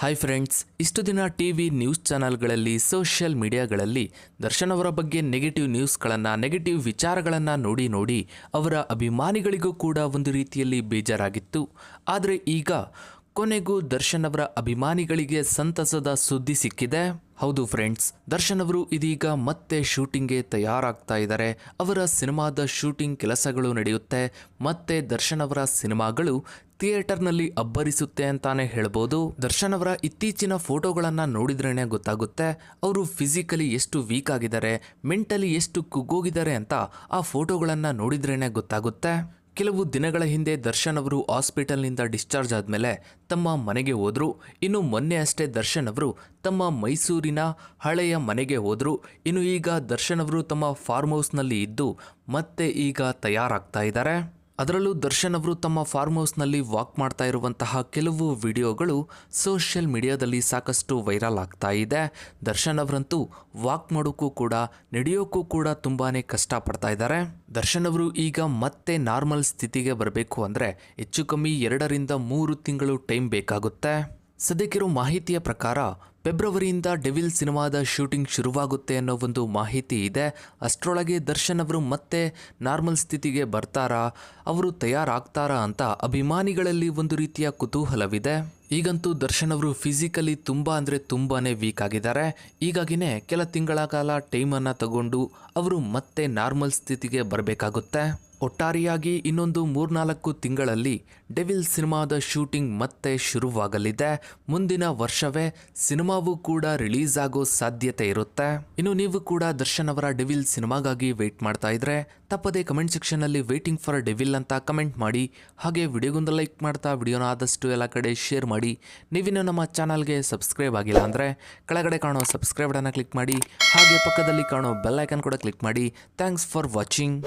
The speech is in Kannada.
ಹಾಯ್ ಫ್ರೆಂಡ್ಸ್, ಇಷ್ಟು ದಿನ ಟಿವಿ ನ್ಯೂಸ್ ಚಾನೆಲ್ಗಳಲ್ಲಿ ಸೋಷಿಯಲ್ ಮೀಡಿಯಾಗಳಲ್ಲಿ ದರ್ಶನ್ ಅವರ ಬಗ್ಗೆ ನೆಗೆಟಿವ್ ನ್ಯೂಸ್ಗಳನ್ನು ನೆಗೆಟಿವ್ ವಿಚಾರಗಳನ್ನು ನೋಡಿ ಅವರ ಅಭಿಮಾನಿಗಳಿಗೂ ಕೂಡ ಒಂದು ರೀತಿಯಲ್ಲಿ ಬೇಜಾರಾಗಿತ್ತು. ಆದರೆ ಈಗ ಕೊನೆಗೂ ದರ್ಶನ್ ಅವರ ಅಭಿಮಾನಿಗಳಿಗೆ ಸಂತಸದ ಸುದ್ದಿ ಸಿಕ್ಕಿದೆ. ಹೌದು ಫ್ರೆಂಡ್ಸ್, ದರ್ಶನ್ ಅವರು ಇದೀಗ ಮತ್ತೆ ಶೂಟಿಂಗ್ಗೆ ತಯಾರಾಗ್ತಾ ಇದ್ದಾರೆ. ಅವರ ಸಿನಿಮಾದ ಶೂಟಿಂಗ್ ಕೆಲಸಗಳು ನಡೆಯುತ್ತೆ. ಮತ್ತೆ ದರ್ಶನ್ ಅವರ ಸಿನಿಮಾಗಳು ಥಿಯೇಟರ್ನಲ್ಲಿ ಅಬ್ಬರಿಸುತ್ತೆ ಅಂತಾನೆ ಹೇಳ್ಬೋದು. ದರ್ಶನ್ ಅವರ ಇತ್ತೀಚಿನ ಫೋಟೋಗಳನ್ನು ನೋಡಿದ್ರೇ ಗೊತ್ತಾಗುತ್ತೆ ಅವರು ಫಿಸಿಕಲಿ ಎಷ್ಟು ವೀಕ್ ಆಗಿದ್ದಾರೆ, ಮೆಂಟಲಿ ಎಷ್ಟು ಕುಗ್ಗೋಗಿದ್ದಾರೆ ಅಂತ ಆ ಫೋಟೋಗಳನ್ನು ನೋಡಿದ್ರೇ ಗೊತ್ತಾಗುತ್ತೆ. ಕೆಲವು ದಿನಗಳ ಹಿಂದೆ ದರ್ಶನ್ ಅವರು ಹಾಸ್ಪಿಟಲ್ನಿಂದ ಡಿಸ್ಚಾರ್ಜ್ ಆದಮೇಲೆ ತಮ್ಮ ಮನೆಗೆ ಹೋದರು. ಇನ್ನು ಮೊನ್ನೆ ಅಷ್ಟೇ ದರ್ಶನ್ ಅವರು ತಮ್ಮ ಮೈಸೂರಿನ ಹಳೆಯ ಮನೆಗೆ ಹೋದರು. ಇನ್ನು ಈಗ ದರ್ಶನ್ ಅವರು ತಮ್ಮ ಫಾರ್ಮ್ ಹೌಸ್ನಲ್ಲಿ ಇದ್ದು ಮತ್ತೆ ಈಗ ತಯಾರಾಗ್ತಾ ಇದ್ದಾರೆ. ಅದರಲ್ಲೂ ದರ್ಶನ್ ಅವರು ತಮ್ಮ ಫಾರ್ಮ್ ಹೌಸ್ನಲ್ಲಿ ವಾಕ್ ಮಾಡ್ತಾ ಇರುವಂತಹ ಕೆಲವು ವಿಡಿಯೋಗಳು ಸೋಷಿಯಲ್ ಮೀಡಿಯಾದಲ್ಲಿ ಸಾಕಷ್ಟು ವೈರಲ್ ಆಗ್ತಾ ಇದೆ. ದರ್ಶನ್ ಅವರಂತೂ ವಾಕ್ ಮಾಡೋಕ್ಕೂ ಕೂಡ ನಡೆಯೋಕ್ಕೂ ಕೂಡ ತುಂಬಾ ಕಷ್ಟಪಡ್ತಾ ಇದ್ದಾರೆ. ದರ್ಶನ್ ಅವರು ಈಗ ಮತ್ತೆ ನಾರ್ಮಲ್ ಸ್ಥಿತಿಗೆ ಬರಬೇಕು ಅಂದರೆ ಹೆಚ್ಚು ಕಮ್ಮಿ 2 ರಿಂದ 3 ತಿಂಗಳು ಟೈಮ್ ಬೇಕಾಗುತ್ತೆ. ಸದ್ಯಕ್ಕಿರೋ ಮಾಹಿತಿಯ ಪ್ರಕಾರ ಫೆಬ್ರವರಿಯಿಂದ ಡೆವಿಲ್ ಸಿನಿಮಾದ ಶೂಟಿಂಗ್ ಶುರುವಾಗುತ್ತೆ ಅನ್ನೋ ಒಂದು ಮಾಹಿತಿ ಇದೆ. ಅಷ್ಟರೊಳಗೆ ದರ್ಶನ್ ಅವರು ಮತ್ತೆ ನಾರ್ಮಲ್ ಸ್ಥಿತಿಗೆ ಬರ್ತಾರಾ, ಅವರು ತಯಾರಾಗ್ತಾರಾ ಅಂತ ಅಭಿಮಾನಿಗಳಲ್ಲಿ ಒಂದು ರೀತಿಯ ಕುತೂಹಲವಿದೆ. ಈಗಂತೂ ದರ್ಶನ್ ಅವರು ಫಿಸಿಕಲಿ ತುಂಬ ಅಂದರೆ ತುಂಬಾ ವೀಕ್ ಆಗಿದ್ದಾರೆ. ಹೀಗಾಗಿನೇ ಕೆಲ ತಿಂಗಳ ಕಾಲ ಟೈಮನ್ನು ತಗೊಂಡು ಅವರು ಮತ್ತೆ ನಾರ್ಮಲ್ ಸ್ಥಿತಿಗೆ ಬರಬೇಕಾಗುತ್ತೆ. ಒಟ್ಟಾರೆಯಾಗಿ ಇನ್ನೊಂದು 3-4 ತಿಂಗಳಲ್ಲಿ ಡೆವಿಲ್ ಸಿನಿಮಾದ ಶೂಟಿಂಗ್ ಮತ್ತೆ ಶುರುವಾಗಲಿದೆ. ಮುಂದಿನ ವರ್ಷವೇ ಸಿನಿಮಾವು ಕೂಡ ರಿಲೀಸ್ ಆಗೋ ಸಾಧ್ಯತೆ ಇರುತ್ತೆ. ಇನ್ನು ನೀವು ಕೂಡ ದರ್ಶನ್ ಅವರ ಡೆವಿಲ್ ಸಿನಿಮಾಗಾಗಿ ವೆಯ್ಟ್ ಮಾಡ್ತಾ ಇದ್ರೆ ತಪ್ಪದೇ ಕಮೆಂಟ್ ಸೆಕ್ಷನ್ನಲ್ಲಿ ವೇಟಿಂಗ್ ಫಾರ್ ಡೆವಿಲ್ ಅಂತ ಕಮೆಂಟ್ ಮಾಡಿ. ಹಾಗೆ ವಿಡಿಯೋಗೊಂದು ಲೈಕ್ ಮಾಡ್ತಾ ವಿಡಿಯೋನ ಆದಷ್ಟು ಎಲ್ಲ ಕಡೆ ಶೇರ್ ಮಾಡಿ. ನೀವಿನ್ನು ನಮ್ಮ ಚಾನಲ್ಗೆ ಸಬ್ಸ್ಕ್ರೈಬ್ ಆಗಿಲ್ಲ ಅಂದರೆ ಕೆಳಗಡೆ ಕಾಣೋ ಸಬ್ಸ್ಕ್ರೈಬ್ ಬಟನ್ನ ಕ್ಲಿಕ್ ಮಾಡಿ. ಹಾಗೆ ಪಕ್ಕದಲ್ಲಿ ಕಾಣೋ ಬೆಲ್ ಐಕನ್ ಕೂಡ ಕ್ಲಿಕ್ ಮಾಡಿ. Thanks for watching.